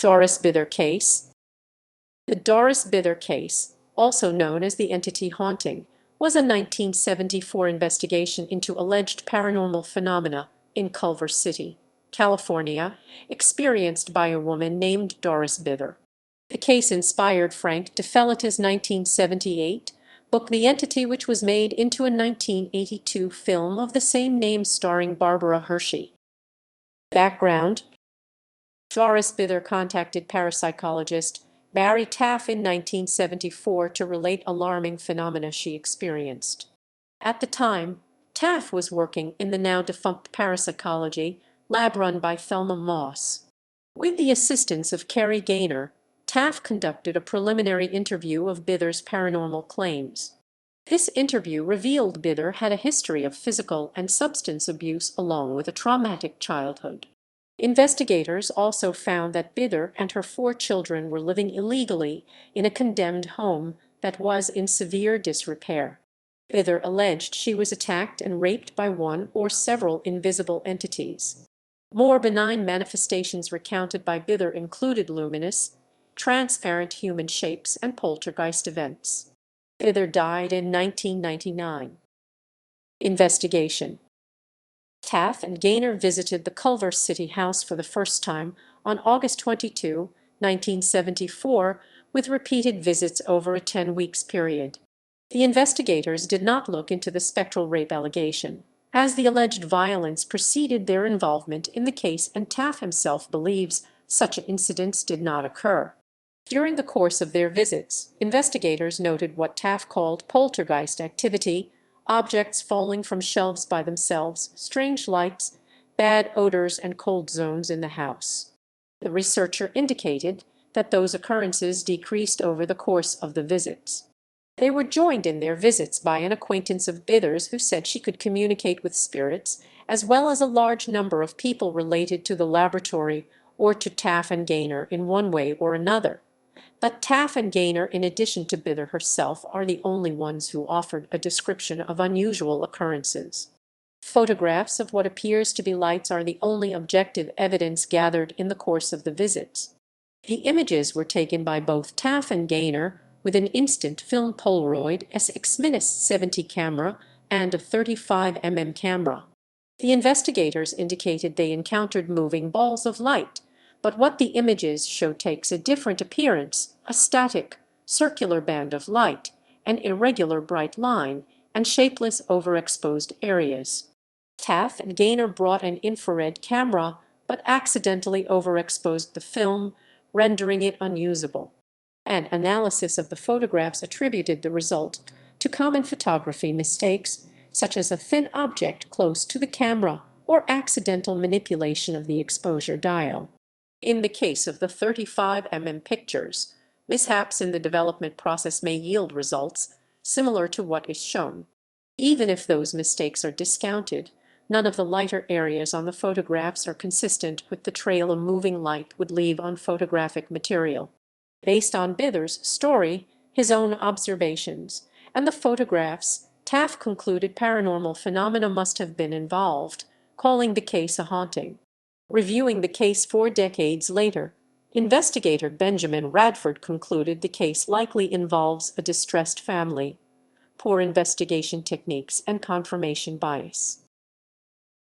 Doris Bither case. The Doris Bither case, also known as the entity haunting, was a 1974 investigation into alleged paranormal phenomena in Culver City, California, experienced by a woman named Doris Bither. The case inspired Frank De Felitta's 1978 book The Entity, which was made into a 1982 film of the same name starring Barbara Hershey. Background: Doris Bither contacted parapsychologist Barry Taff in 1974 to relate alarming phenomena she experienced. At the time, Taff was working in the now-defunct parapsychology lab run by Thelma Moss. With the assistance of Carrie Gaynor, Taff conducted a preliminary interview of Bither's paranormal claims. This interview revealed Bither had a history of physical and substance abuse along with a traumatic childhood. Investigators also found that Bither and her 4 children were living illegally in a condemned home that was in severe disrepair. Bither alleged she was attacked and raped by one or several invisible entities. More benign manifestations recounted by Bither included luminous, transparent human shapes and poltergeist events. Bither died in 1999. Investigation. Taff and Gaynor visited the Culver City house for the first time on August 22, 1974, with repeated visits over a 10-week period. The investigators did not look into the spectral rape allegation, as the alleged violence preceded their involvement in the case, and Taff himself believes such incidents did not occur. During the course of their visits, investigators noted what Taff called poltergeist activity: objects falling from shelves by themselves, strange lights, bad odors, and cold zones in the house. The researcher indicated that those occurrences decreased over the course of the visits. They were joined in their visits by an acquaintance of Bither's who said she could communicate with spirits, as well as a large number of people related to the laboratory or to Taff and Gaynor in one way or another. But Taff and Gaynor, in addition to Bither herself, are the only ones who offered a description of unusual occurrences. Photographs of what appears to be lights are the only objective evidence gathered in the course of the visits. The images were taken by both Taff and Gaynor with an instant film Polaroid SX-70 camera and a 35mm camera. The investigators indicated they encountered moving balls of light, but what the images show takes a different appearance: a static, circular band of light, an irregular bright line, and shapeless overexposed areas. Taff and Gaynor brought an infrared camera, but accidentally overexposed the film, rendering it unusable. An analysis of the photographs attributed the result to common photography mistakes, such as a thin object close to the camera or accidental manipulation of the exposure dial. In the case of the 35mm pictures, mishaps in the development process may yield results similar to what is shown. Even if those mistakes are discounted, none of the lighter areas on the photographs are consistent with the trail a moving light would leave on photographic material. Based on Bither's story, his own observations, and the photographs, Taff concluded paranormal phenomena must have been involved, calling the case a haunting. Reviewing the case 4 decades later, investigator Benjamin Radford concluded the case likely involves a distressed family, poor investigation techniques, and confirmation bias.